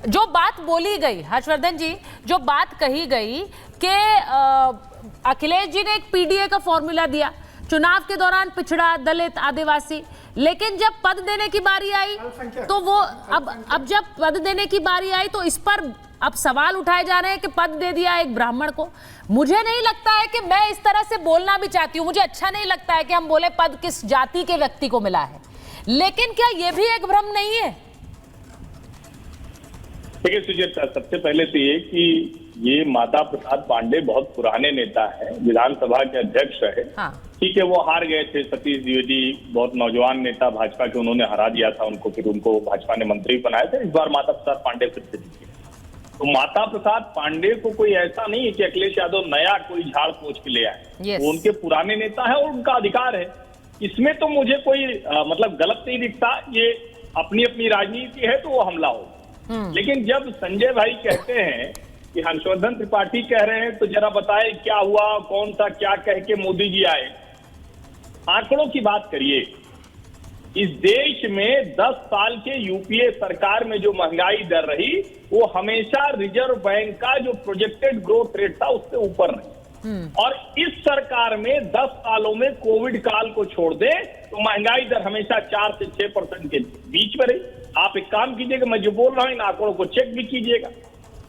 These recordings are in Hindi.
जो बात बोली गई हर्षवर्धन जी, जो बात कही गई कि अखिलेश जी ने एक पीडीए का फॉर्मूला दिया चुनाव के दौरान, पिछड़ा, दलित, आदिवासी, लेकिन जब पद देने की बारी आई तो वो अब जब पद देने की बारी आई तो इस पर अब सवाल उठाए जा रहे हैं कि पद दे दिया एक ब्राह्मण को। मुझे नहीं लगता है कि मैं इस तरह से बोलना भी चाहती हूँ, मुझे अच्छा नहीं लगता है कि हम बोले पद किस जाति के व्यक्ति को मिला है, लेकिन क्या ये भी एक भ्रम नहीं है? देखिए सुचेता, सबसे पहले तो ये कि ये माता प्रसाद पांडे बहुत पुराने नेता है, विधानसभा के अध्यक्ष रहे। हाँ। ठीक है, वो हार गए थे। सतीश द्विवेदी बहुत नौजवान नेता भाजपा के, उन्होंने हरा दिया था उनको, फिर उनको भाजपा ने मंत्री बनाया था। इस बार माता प्रसाद पांडे फिर से जीते। तो माता प्रसाद पांडे को कोई ऐसा नहीं है कि अखिलेश यादव नया कोई झाड़ पोंछ के ले आए। वो उनके पुराने नेता है और उनका अधिकार है। इसमें तो मुझे कोई मतलब गलत नहीं दिखता। ये अपनी अपनी राजनीति है तो वो हमला हो। लेकिन जब संजय भाई कहते हैं कि हर्षवर्धन त्रिपाठी कह रहे हैं, तो जरा बताएं क्या हुआ, कौन सा क्या कह के मोदी जी आए? आंकड़ों की बात करिए। इस देश में 10 साल के यूपीए सरकार में जो महंगाई दर रही, वो हमेशा रिजर्व बैंक का जो प्रोजेक्टेड ग्रोथ रेट था उससे ऊपर रही। और इस सरकार में 10 सालों में कोविड काल को छोड़ दे तो महंगाई दर हमेशा 4 से 6% के बीच में रही। आप एक काम कीजिएगा, मैं जो बोल रहा हूं इन आंकड़ों को चेक भी कीजिएगा।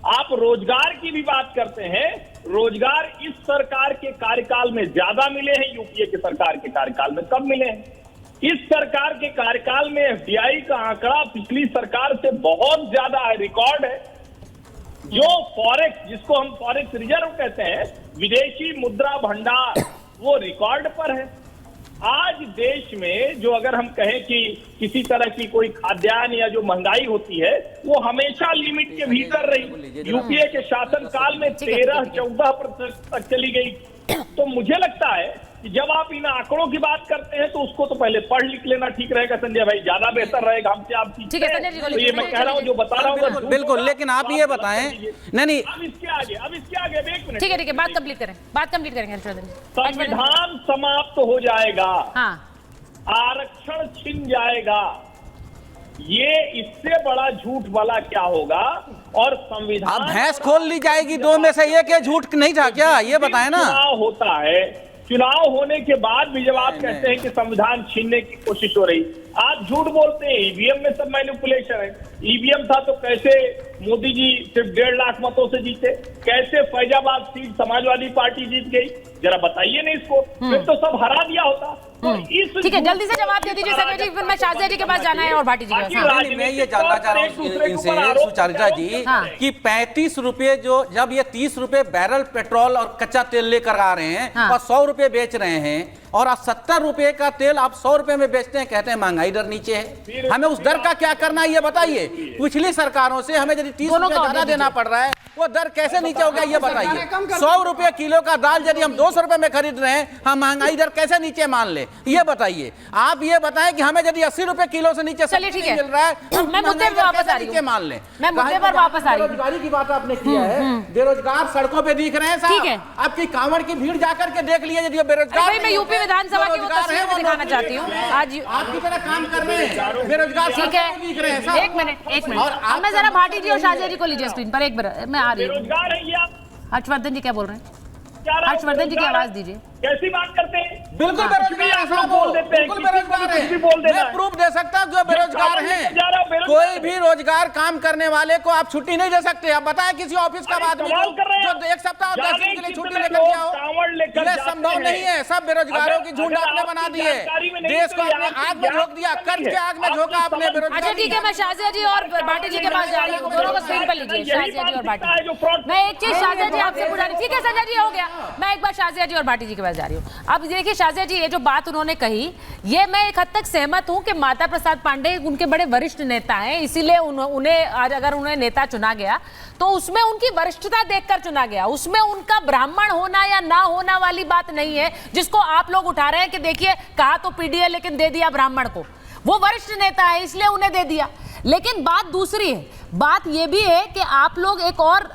आप रोजगार की भी बात करते हैं, रोजगार इस सरकार के कार्यकाल में ज्यादा मिले हैं, यूपीए के सरकार के कार्यकाल में कम मिले हैं। इस सरकार के कार्यकाल में एफडीआई का आंकड़ा पिछली सरकार से बहुत ज्यादा है, रिकॉर्ड है। जो फॉरेक्स, जिसको हम फॉरेक्स रिजर्व कहते हैं, विदेशी मुद्रा भंडार, वो रिकॉर्ड पर है। आज देश में जो अगर हम कहें कि किसी तरह की कोई खाद्यान्न या जो महंगाई होती है, वो हमेशा लिमिट के भीतर रही। यूपीए के शासनकाल में 13-14% तक चली गई। तो मुझे लगता है कि जब आप इन आंकड़ों की बात करते हैं तो उसको तो पहले पढ़ लिख लेना ठीक रहेगा संजय भाई, ज्यादा बेहतर रहेगा। हमसे आप ठीक है संजय जी, तो ये मैं कह रहा हूँ, जो बता रहा हूँ बिल्कुल। लेकिन आप ये बताएं, नहीं अब इसके आगे एक मिनट। ठीक है, बात कंप्लीट करेंगे हर्षवर्धन जी। संविधान समाप्त हो जाएगा, हाँ, आरक्षण छिन जाएगा, ये इससे बड़ा झूठ वाला क्या होगा? और संविधान, अब भैंस खोल ली जाएगी, दो में से एक है, झूठ नहीं था क्या? ये बताएं ना। चुनाव होता है, चुनाव होने के बाद भी जब आप कहते हैं कि संविधान छीनने की कोशिश हो रही, आप झूठ बोलते हैं। ईवीएम में सब मैनिपुलेशन है। ईवीएम था तो कैसे मोदी जी सिर्फ 1.5 लाख मतों से जीते? कैसे फैजाबाद सीट समाजवादी पार्टी जीत गई? जरा बताइए ना इसको। फिर तो सब हरा दिया होता। तो इस ठीक है, जल्दी से जवाब दे दीजिए संजय जी, फिर मैं शाजिया जी के पास जाना है और भाटी जी के पास। मैं ये जानना चाह रहा हूँ इनसे सुचारिता जी कि 35 रुपए, जो जब ये 30 रुपए बैरल पेट्रोल और कच्चा तेल लेकर आ रहे हैं और 100 रुपए बेच रहे हैं, और आप 70 रुपए का तेल आप 100 रुपए में बेचते हैं, कहते हैं महंगाई दर नीचे है। हमें उस दर का क्या करना है ये बताइए। पिछली सरकारों से हमें यदि 30 रुपए ज्यादा देना पड़ रहा है, वो दर कैसे नीचे हो गया ये बताइए। 100 रुपए किलो का दाल यदि हम 200 रुपए में खरीद रहे हैं, हम महंगाई दर कैसे नीचे मान ले, ये बताइए। आप ये बताएं कि हमें यदि 80 रुपए किलो से नीचे मिल रहा है, मैं मुद्दे पर वापस आ रही हूं, मान ले। मैं मुद्दे पर वापस आ रही हूं। बेरोजगारी की बात आपने किया है, बेरोजगार सड़कों पे दिख रहे हैं साहब। आपकी कांवड़ की भीड़ जाकर के देख लिए, यदि बेरोजगार, मैं यूपी विधानसभा की वो तस्वीर भी दिखाना चाहती हूँ। आज आपकी तरह काम कर रहे हैं, बेरोजगार ठीक है। एक मिनट और मैं जरा भाटी जी और शाजिया जी को लीजिए स्क्रीन पर। एक बार मैं आ रही हूँ। हर्षवर्धन जी क्या बोल रहे हैं? हर्षवर्धन जी की आवाज दीजिए। कैसी बात करते हैं? बिल्कुल बेरोजगार बोल देते हैं, बिल्कुल बेरोजगार है। मैं प्रूफ दे सकता हूँ जो बेरोजगार हैं। कोई भी रोजगार काम करने वाले को आप छुट्टी नहीं दे सकते। आप बताएं किसी ऑफिस का आदमी जो 1 सप्ताह 10 दिन के लिए छुट्टी लेकर के आओ, ये संभव नहीं है। सब बेरोजगारों की झुंड आपने बना दी है, देश को आपने आग में झोंक दिया, कर्ज के आग में झोंका आपने बेरोजगार। अच्छा ठीक है, मैं शाजिया जी और भाटी जी के पास जा रही हूँ, दोनों को स्क्रीन पर लीजिए, शाजिया जी और भाटी। मैं एक चीज शाजिया जी आपसे पूछा, ठीक है संजय जी हो गया, मैं एक बार शाजिया जी और भाटी जी के पास जा रही हूँ। अब देखिए शाजिया जी, ये जो बात उन्होंने कही, ये मैं एक हद तक सहमत हूं कि माता प्रसाद पांडे उनके बड़े वरिष्ठ नेता हैं, इसीलिए उन्हें आज अगर उन्हें नेता चुना गया तो उसमें उनकी वरिष्ठता देखकर चुना गया, उसमें उनका ब्राह्मण होना या ना होना वाली बात नहीं है, जिसको आप लोग उठा रहे हैं कि देखिए कहा तो पीडीए लेकिन दे दिया ब्राह्मण को। वो वरिष्ठ नेता है इसलिए उन्हें दे दिया। लेकिन बात दूसरी है, बात यह भी है कि आप लोग एक और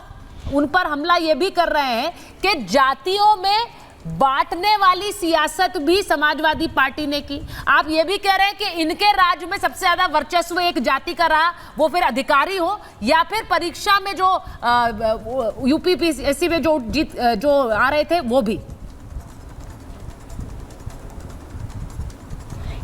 उन पर हमला ये भी कर रहे हैं कि जातियों में बांटने वाली सियासत भी समाजवादी पार्टी ने की। आप ये भी कह रहे हैं कि इनके राज्य में सबसे ज्यादा वर्चस्व एक जाति का रहा, वो फिर अधिकारी हो या फिर परीक्षा में जो यूपीपीएससी में जो आ रहे थे वो भी।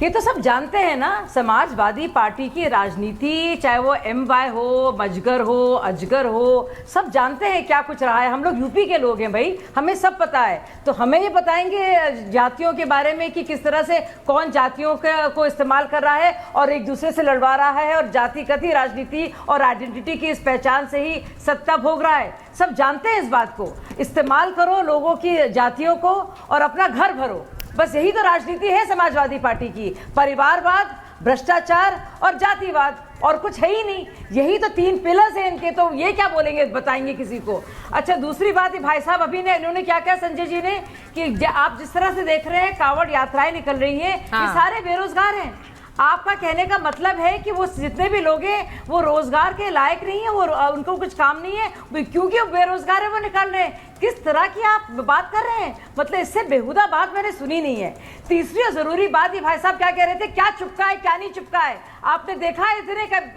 ये तो सब जानते हैं ना, समाजवादी पार्टी की राजनीति, चाहे वो MY हो, मजगर हो, अजगर हो, सब जानते हैं क्या कुछ रहा है। हम लोग यूपी के लोग हैं भाई, हमें सब पता है। तो हमें ये बताएंगे जातियों के बारे में कि किस तरह से कौन जातियों को इस्तेमाल कर रहा है और एक दूसरे से लड़वा रहा है और जातिगत ही राजनीति और आइडेंटिटी की इस पहचान से ही सत्ता भोग रहा है। सब जानते हैं इस बात को। इस्तेमाल करो लोगों की जातियों को और अपना घर भरो, बस यही तो राजनीति है समाजवादी पार्टी की। परिवारवाद, भ्रष्टाचार और जातिवाद, और कुछ है ही नहीं। यही तो 3 पिलर्स हैं इनके, तो ये क्या बोलेंगे, बताएंगे किसी को। अच्छा, दूसरी बात है भाई साहब, अभी ने इन्होंने क्या कहा संजय जी ने कि आप जिस तरह से देख रहे हैं कांवड़ यात्राएं निकल रही हैं, ये सारे बेरोजगार हैं। आपका कहने का मतलब है कि वो जितने भी लोग हैं वो रोजगार के लायक नहीं है, वो उनको कुछ काम नहीं है, क्योंकि वो बेरोजगार है वो निकाल रहे हैं। किस तरह की आप बात कर रहे हैं, मतलब इससे बेहुदा बात मैंने सुनी नहीं है। तीसरी और जरूरी बात, ये भाई साहब क्या कह रहे थे, क्या चुपका है क्या नहीं चुपका है। आपने देखा है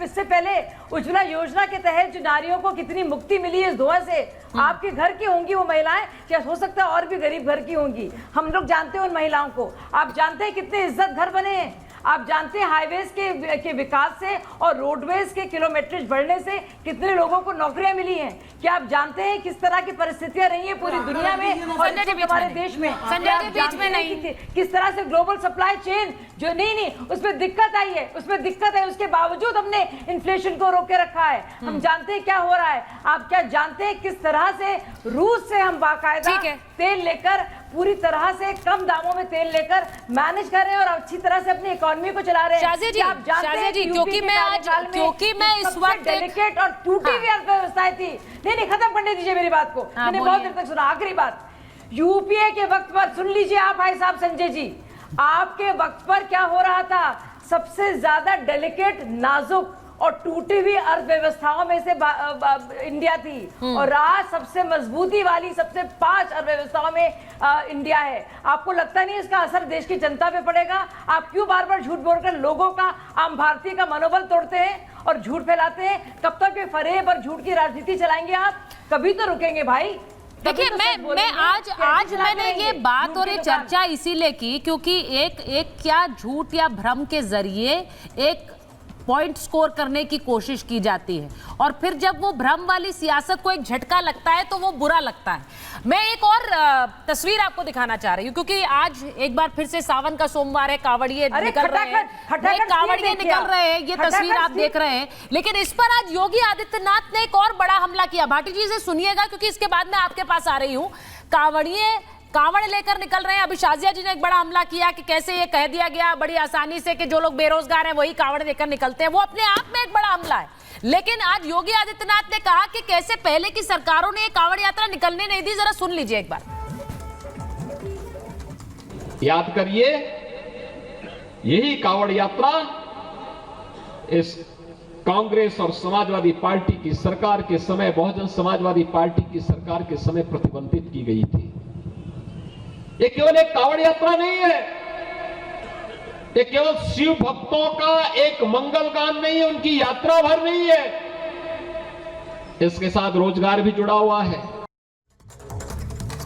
इससे पहले उज्ज्वला योजना के तहत जो नारियों को कितनी मुक्ति मिली है इस धुआं से। आपके घर की होंगी वो महिलाएं, क्या हो सकता है और भी गरीब घर की होंगी। हम लोग जानते हैं उन महिलाओं को। आप जानते हैं कितने इज्जत घर बने हैं। आप जानते हैं हाईवेज के विकास से और रोडवेज के किलोमीटरेज बढ़ने से कितने लोगों को नौकरियां मिली हैं। क्या आप जानते हैं किस तरह की परिस्थितियां रही हैं पूरी दुनिया में और हमारे देश में। बीच में नहीं किस तरह से ग्लोबल सप्लाई चेन जो नहीं उसमें दिक्कत आई है, उसमें दिक्कत है, उसके बावजूद हमने इन्फ्लेशन को रोके रखा है। हम जानते हैं क्या हो रहा है। आप क्या जानते हैं किस तरह से रूस से हम बाकायदा तेल लेकर पूरी तरह से कम दामों में तेल लेकर मैनेज कर रहे हैं और अच्छी तरह से अपनी इकोनॉमी को चला रहे हैं। शाजिया जी, क्योंकि मैं इस वक्त डेलिकेट और टूटी हुई अर्थव्यवस्थाएं थी। नहीं खत्म करने दीजिए मेरी बात को, मैंने बहुत देर तक सुना। आखिरी बात, यूपीए के वक्त पर सुन लीजिए आप भाई साहब संजय जी, आपके वक्त पर क्या हो रहा था। सबसे ज्यादा डेलिकेट, नाजुक और टूटी हुई अर्थव्यवस्थाओं में से इंडिया थी और आज सबसे मजबूती वाली सबसे 5 अर्थव्यवस्थाओं में इंडिया है। आपको लगता नहीं इसका असर देश की जनता पे पड़ेगा? आप क्यों बार बार झूठ बोलकर लोगों का, आम भारतीय का मनोबल तोड़ते हैं और झूठ फैलाते हैं? कब तक ये फरेब और झूठ की राजनीति चलाएंगे आप? कभी तो रुकेंगे भाई। देखिए, मैं आज मैंने ये बात और ये चर्चा इसीलिए की क्योंकि एक क्या झूठ या भ्रम के जरिए एक पॉइंट स्कोर करने की कोशिश की जाती है और फिर जब वो भ्रम वाली सियासत को एक झटका लगता है तो वो बुरा लगता है। मैं एक और तस्वीर आपको दिखाना चाह रही हूँ क्योंकि आज एक बार फिर से सावन का सोमवार है, कांवड़िए निकल रहे हैं, कांवड़िए निकल रहे हैं, ये तस्वीर आप देख रहे हैं। लेकिन इस पर आज योगी आदित्यनाथ ने एक और बड़ा हमला किया। भाटी जी से सुनिएगा क्योंकि इसके बाद मैं आपके पास आ रही हूँ। कांवड़ लेकर निकल रहे हैं। अभी शाजिया जी ने एक बड़ा हमला किया कि कैसे ये कह दिया गया बड़ी आसानी से कि जो लोग बेरोजगार हैं वही कांवड़ लेकर निकलते हैं। वो अपने आप में एक बड़ा हमला है। लेकिन आज योगी आदित्यनाथ ने कहा कि कैसे पहले की सरकारों ने कांवड़ यात्रा निकलने नहीं दी। जरा सुन लीजिए एक बार। याद करिए, यही कांवड़ यात्रा इस कांग्रेस और समाजवादी पार्टी की सरकार के समय, बहुजन समाजवादी पार्टी की सरकार के समय प्रतिबंधित की गई थी। ये केवल एक कांवड़ यात्रा नहीं है, ये केवल शिव भक्तों का एक मंगल गान नहीं है, उनकी यात्रा भर नहीं है। इसके साथ रोजगार भी जुड़ा हुआ है।